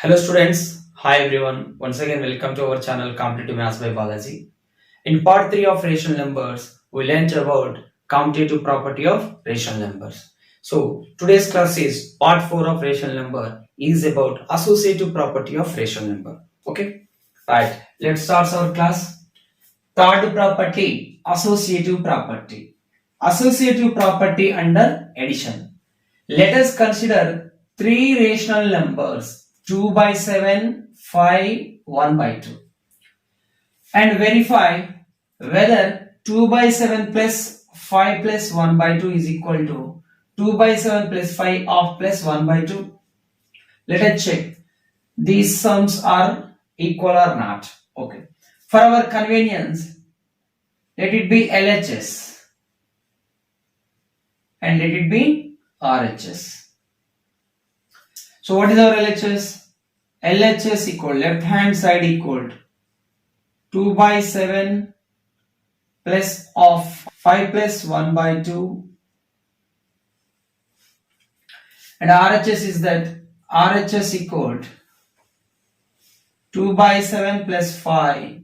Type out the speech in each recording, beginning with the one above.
Hello students, hi everyone. Once again welcome to our channel Competitive Maths by Balaji. In part 3 of rational numbers, we learnt about commutative property of rational numbers. So today's class is part 4 of rational number is about associative property of rational number. Okay, right. Let's start our class. Third property, associative property. Associative property under addition. Let us consider three rational numbers 2 by 7, 5, 1 by 2 and verify whether 2 by 7 plus 5 plus 1 by 2 is equal to 2 by 7 plus 5 of plus 1 by 2. Let us check these sums are equal or not. Okay. For our convenience, let it be LHS and let it be RHS. So what is our LHS? LHS equal left hand side equal 2 by 7 plus of 5 plus 1 by 2 and RHS is that RHS equal 2 by 7 plus 5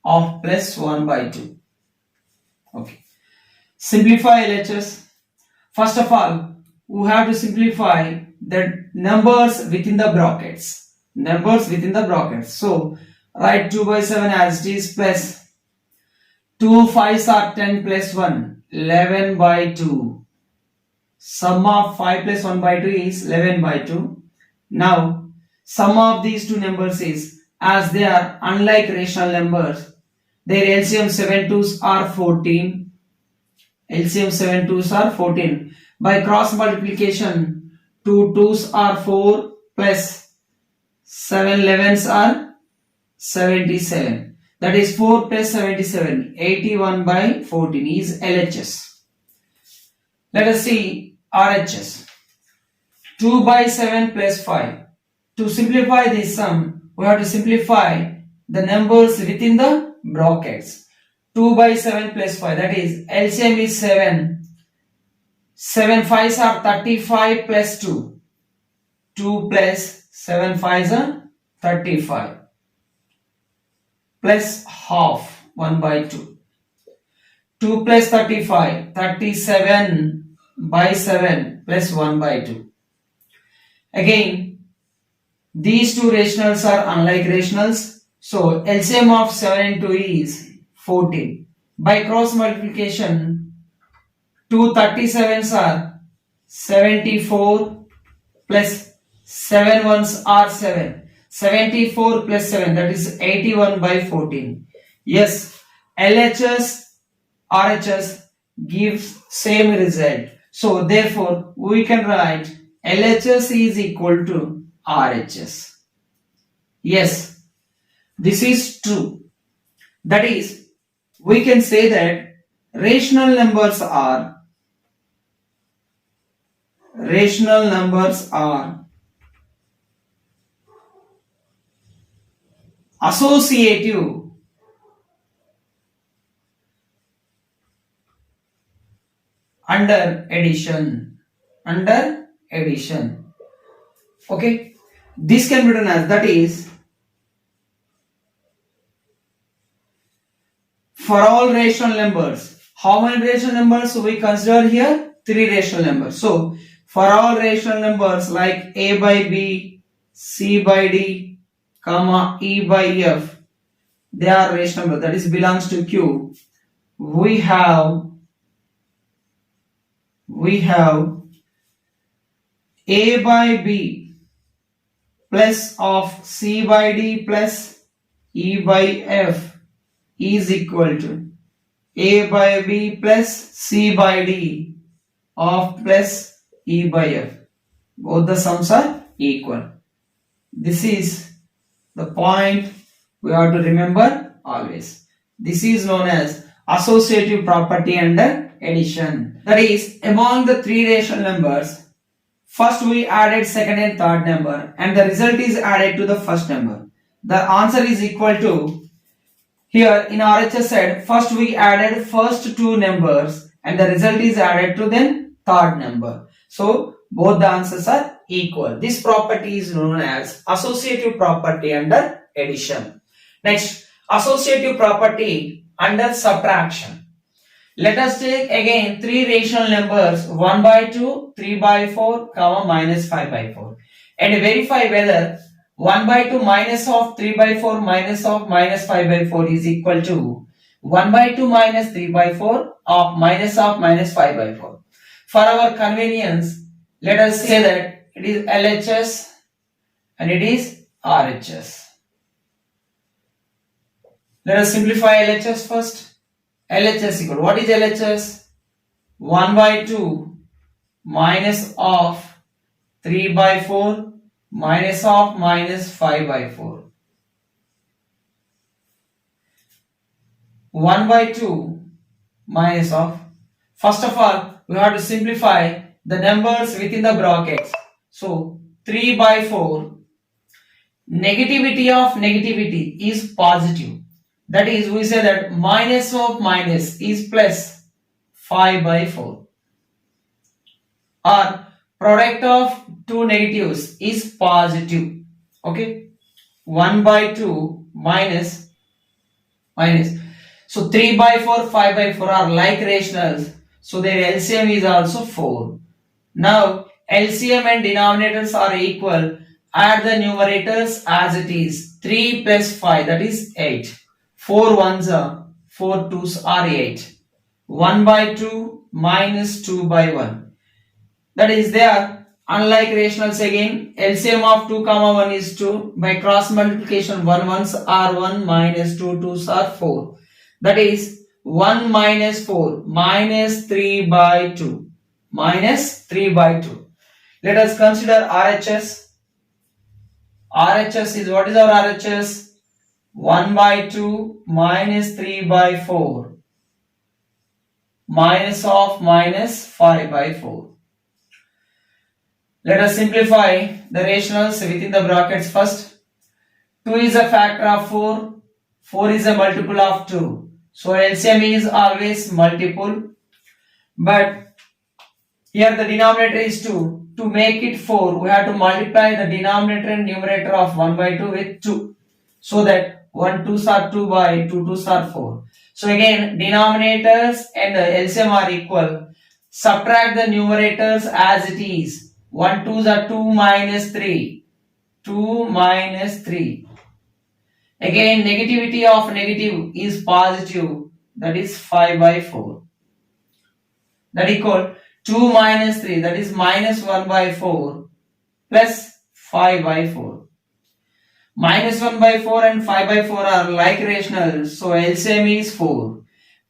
of plus 1 by 2. Okay. Simplify LHS. First of all, we have to simplify the numbers within the brackets. Numbers within the brackets. So, write 2 by 7 as it is plus 2 5s are 10 plus 1, 11 by 2. Sum of 5 plus 1 by 2 is 11 by 2. Now, sum of these two numbers is, as they are unlike rational numbers, their LCM 7 2s are 14. LCM 7 2s are 14. By cross multiplication, 2 2s are 4 plus 7 11s are 77. That is 4 plus 77. 81 by 14 is LHS. Let us see RHS. 2 by 7 plus 5. To simplify this sum, we have to simplify the numbers within the brackets. 2 by 7 plus 5. That is LCM is 7. 7 5s are 35 plus 2. 2 plus 7 5s are 35. Plus half 1 by 2. 2 plus 35. 37 by 7 plus 1 by 2. Again, these two rationals are unlike rationals. So LCM of 7 and 2 is 14. By cross multiplication, 2 37s are 74 plus 7 ones are 7. 74 plus 7, that is 81 by 14. Yes, LHS, RHS gives same result. So therefore, we can write LHS is equal to RHS. Yes, this is true. That is, we can say that rational numbers are associative under addition. Okay, this can be written as, that is, for all rational numbers. How many rational numbers we consider here? 3 rational numbers. So for all rational numbers like a by b, c by d, comma e by f, they are rational numbers, that is belongs to Q. We have a by b plus of c by d plus e by f is equal to a by b plus c by d of plus e by f. Both the sums are equal. This is the point we have to remember always. This is known as associative property under addition. That is, among the 3 rational numbers, first we added second and third number and the result is added to the first number. The answer is equal to, here in RHS side, first we added first 2 numbers and the result is added to then third number. So both the answers are equal. This property is known as associative property under addition. Next, associative property under subtraction. Let us take again three rational numbers 1 by 2, 3 by 4, comma minus 5 by 4 and verify whether 1 by 2 minus of 3 by 4 minus of minus 5 by 4 is equal to 1 by 2 minus 3 by 4 of minus 5 by 4. For our convenience, let us say that it is LHS and it is RHS. Let us simplify LHS first. LHS equal, what is LHS? 1 by 2 minus of 3 by 4 minus of minus 5 by 4. 1 by 2 minus of, first of all, we have to simplify the numbers within the brackets. So, 3 by 4, negativity of negativity is positive. That is, we say that minus of minus is plus 5 by 4. Or product of two negatives is positive. Okay. 1 by 2 minus. So 3 by 4, 5 by 4 are like rationals. So their LCM is also 4. Now LCM and denominators are equal. Add the numerators as it is. 3 plus 5, that is 8. 4 ones are 4 twos are 8. 1 by 2 minus 2 by 1. That is, they are unlike rationals again. LCM of 2 comma 1 is 2. By cross multiplication 1 ones are 1 minus 2 twos are 4. That is 1 minus 4 minus 3 by 2. Minus 3 by 2. Let us consider RHS. RHS is, what is our RHS? 1 by 2 minus 3 by 4 minus of minus 5 by 4. Let us simplify the rationals within the brackets first. 2 is a factor of 4. 4 is a multiple of 2. So LCM is always multiple. But here the denominator is 2. To make it 4, we have to multiply the denominator and numerator of 1 by 2 with 2. So that 1 2s are 2 by 2 2s are 4. So again, denominators and LCM are equal. Subtract the numerators as it is. 1 2s are 2 minus 3. 2 minus 3. Again, negativity of negative is positive. That is 5 by 4. That equal 2 minus 3. That is minus 1 by 4 plus 5 by 4. Minus 1 by 4 and 5 by 4 are like rationals, so LCM is 4.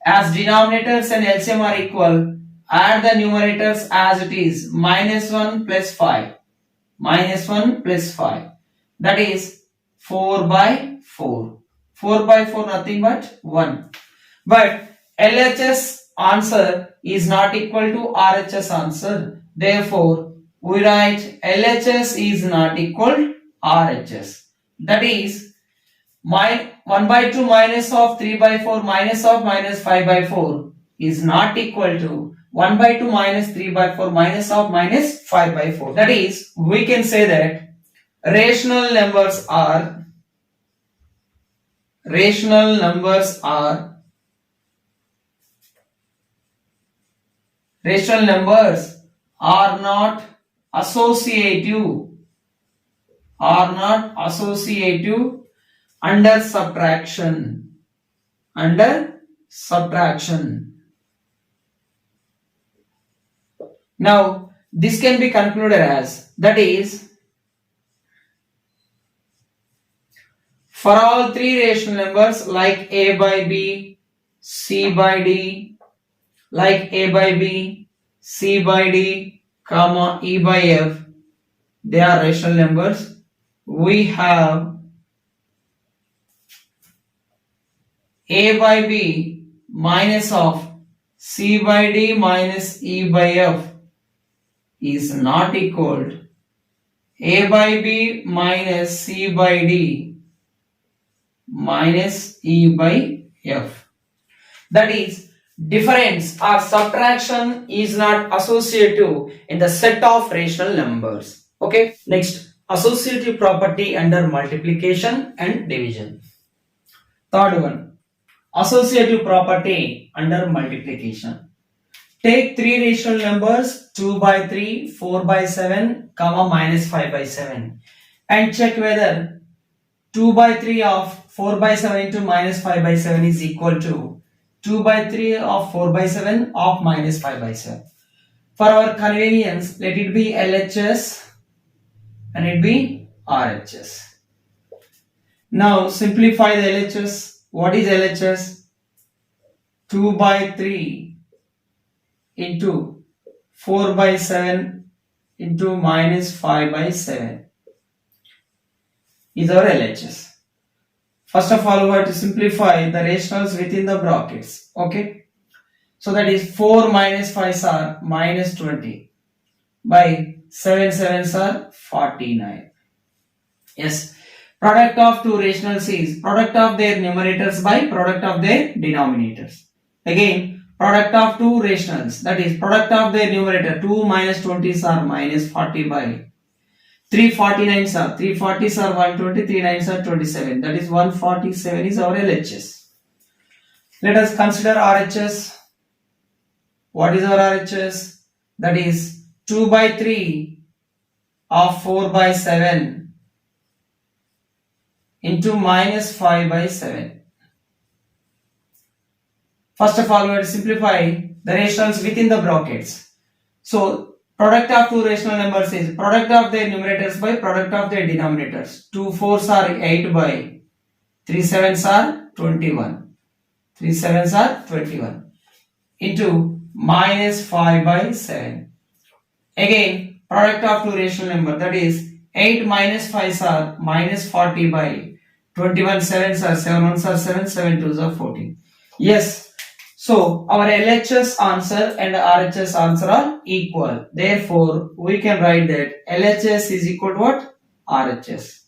As denominators and LCM are equal, add the numerators as it is. Minus 1 plus 5. Minus 1 plus 5. That is 4 by 4. 4 by 4 nothing but 1. But LHS answer is not equal to RHS answer. Therefore, we write LHS is not equal to RHS. That is, 1 by 2 minus of 3 by 4 minus of minus 5 by 4 is not equal to 1 by 2 minus 3 by 4 minus of minus 5 by 4. That is, we can say that rational numbers are not associative under subtraction. Now this can be concluded as, that is, for all three rational numbers like a by b, c by d, like a by b, c by d, comma e by f, they are rational numbers. We have a by b minus of c by d minus e by f is not equal to a by b minus c by d minus e by f. That is, difference or subtraction is not associative in the set of rational numbers. Okay, next, associative property under multiplication and division. Third one, associative property under multiplication. Take three rational numbers 2 by 3, 4 by 7, comma minus 5 by 7 and check whether 2 by 3 of 4 by 7 into minus 5 by 7 is equal to 2 by 3 of 4 by 7 of minus 5 by 7. For our convenience, let it be LHS and it be RHS. Now simplify the LHS. What is LHS? 2 by 3 into 4 by 7 into minus 5 by 7 is our LHS. First of all, we have to simplify the rationals within the brackets. Okay. So that is 4 minus 5 are minus 20 by 7 sevens are 49. Yes. Product of two rationals is product of their numerators by product of their denominators. Again, product of two rationals, that is product of their numerator 2 minus 20s are minus 40 by 3 49s are 3 40s are 120, 3 9s are 27. That is 147 is our LHS. Let us consider RHS. What is our RHS? That is 2 by 3 of 4 by 7 into minus 5 by 7. First of all, we have to simplify the rationals within the brackets. So, product of two rational numbers is product of their numerators by product of their denominators. 2 4s are 8 by 3 7s are 21. 3 7s are 21 into minus 5 by 7. Again, product of two rational number, that is 8 minus 5s are minus 40 by 21 7s are 7 1s are 7 7 2s are 14. Yes. So our LHS answer and RHS answer are equal. Therefore, we can write that LHS is equal to what? RHS.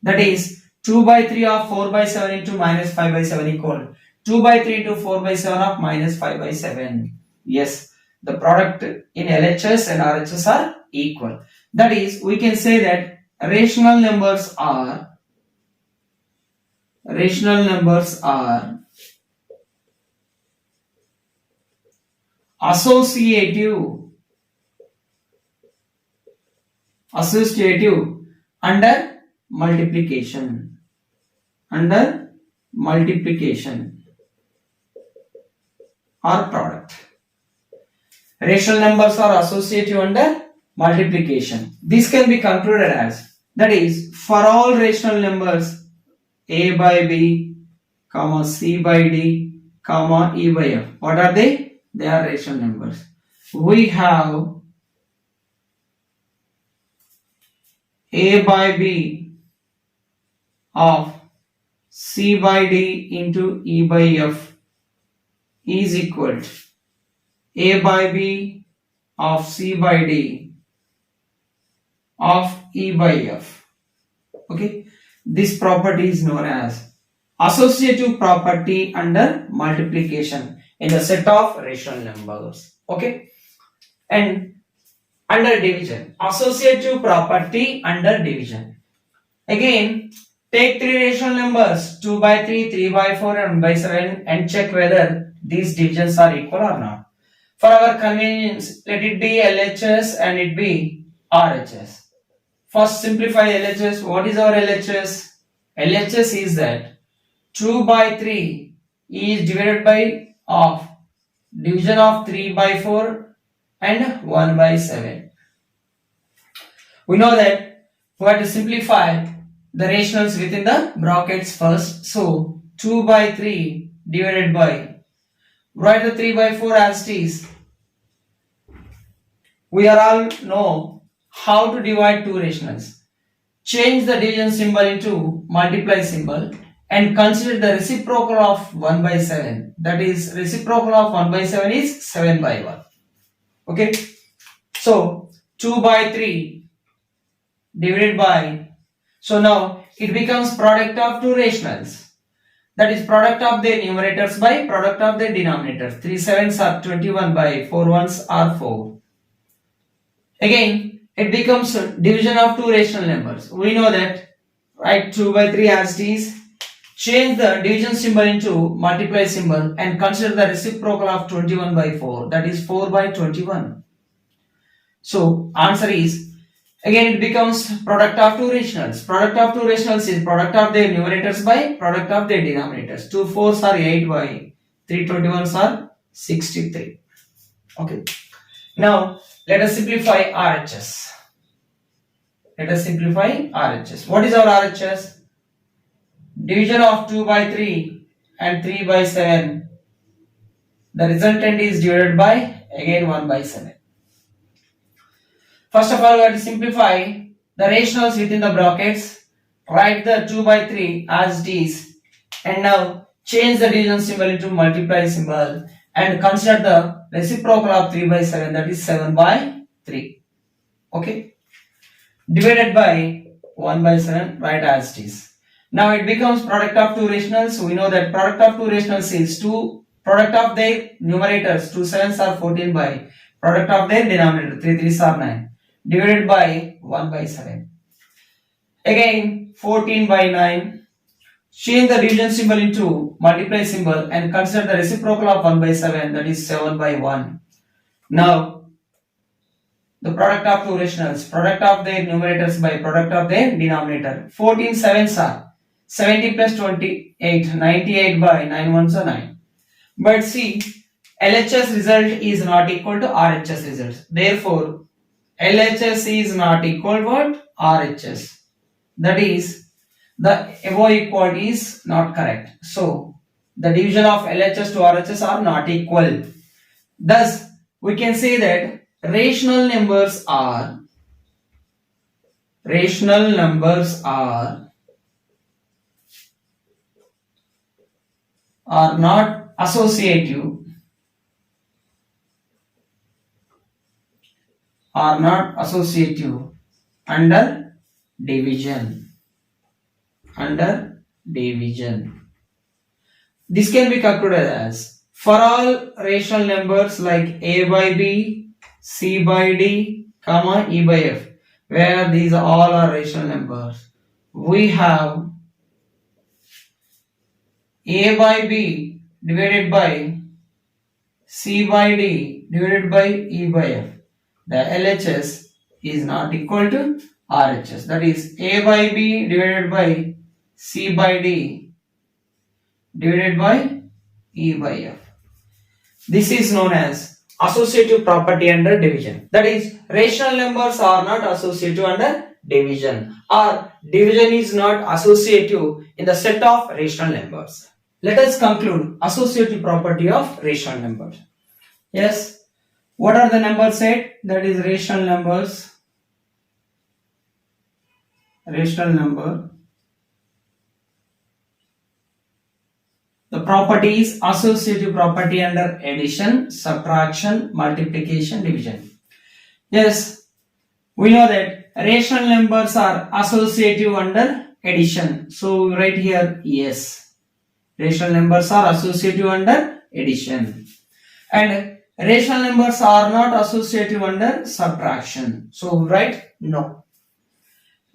That is 2 by 3 of 4 by 7 into minus 5 by 7 equal 2 by 3 into 4 by 7 of minus 5 by 7. Yes, the product in LHS and RHS are equal. That is, we can say that rational numbers are associative under multiplication or product. Rational numbers are associative under multiplication. This can be concluded as, that is, for all rational numbers a by b, comma c by d, comma e by f. What are they? They are rational numbers. We have a by b of c by d into e by f is equal to a by b of c by d of e by f. Okay, this property is known as associative property under multiplication in the set of rational numbers. Okay, and under division, associative property under division. Again, take three rational numbers 2 by 3, 3 by 4 and 1 by 7 and check whether these divisions are equal or not. For our convenience, let it be LHS and it be RHS. First simplify LHS. What is our LHS? LHS is that 2 by 3 is divided by of division of 3 by 4 and 1 by 7. We know that we have to simplify the rationals within the brackets first. So 2 by 3 divided by, write the 3 by 4 as it is. We are all know how to divide two rationals. Change the division symbol into multiply symbol and consider the reciprocal of 1 by 7. That is, reciprocal of 1 by 7 is 7 by 1. Okay. So 2 by 3 divided by, so now it becomes product of two rationals. that is product of their numerators by product of their denominators. 3 sevens are 21 by 4 ones are 4. Again, it becomes division of two rational numbers. We know that, write 2 by 3 as it is. Change the division symbol into multiply symbol and consider the reciprocal of 21 by 4, that is 4 by 21. So answer is, again it becomes product of two rationals. Product of two rationals is product of their numerators by product of their denominators. 2 4s are 8 by 3 21s are 63. Okay. Now let us simplify RHS. Let us simplify RHS. What is our RHS? Division of 2 by 3 and 3 by 7. The resultant is divided by again 1 by 7. First of all, we have to simplify the rationals within the brackets. Write the 2 by 3 as it is. And now change the division symbol into multiply symbol and consider the reciprocal of 3 by 7, that is 7 by 3. Okay. Divided by 1 by 7, write as it is. Now it becomes product of two rationals. We know that product of two rationals is product of their numerators. 2 sevens are 14 by product of their denominator. 3 3s are 9. Divided by 1 by 7. Again 14 by 9. Change the division symbol into multiply symbol and consider the reciprocal of 1 by 7, that is 7 by 1. Now the product of two rationals. Product of their numerators by product of their denominator. 14 sevens are 70 plus 28, 98 by 9 ones are 9. But see, LHS result is not equal to RHS result. Therefore, LHS is not equal to what? RHS. That is, the above equality is not correct. So, the division of LHS to RHS are not equal. Thus, we can say that rational numbers are not associative under division. This can be concluded as, for all rational numbers like a by b, c by d, comma e by f, where these all are rational numbers, we have a by b divided by c by d divided by e by f. The LHS is not equal to RHS. That is, a by b divided by c by d divided by e by f. This is known as associative property under division. That is, rational numbers are not associative under division, or division is not associative in the set of rational numbers. Let us conclude associative property of rational numbers. Yes, what are the numbers said? That is rational numbers. Rational number. The property is associative property under addition, subtraction, multiplication, division. Yes, we know that rational numbers are associative under addition. So we write here yes. Rational numbers are associative under addition. And rational numbers are not associative under subtraction. So we write no.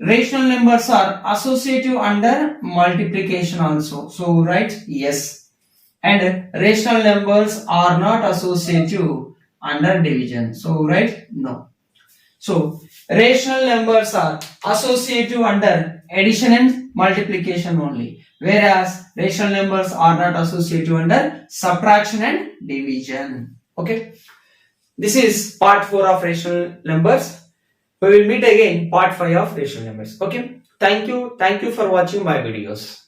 Rational numbers are associative under multiplication also. So we write yes. And rational numbers are not associative under division. So we write no. So rational numbers are associative under addition and multiplication only, whereas rational numbers are not associative under subtraction and division. Okay, this is part 4 of rational numbers. We will meet again part 5 of rational numbers. Okay, thank you for watching my videos.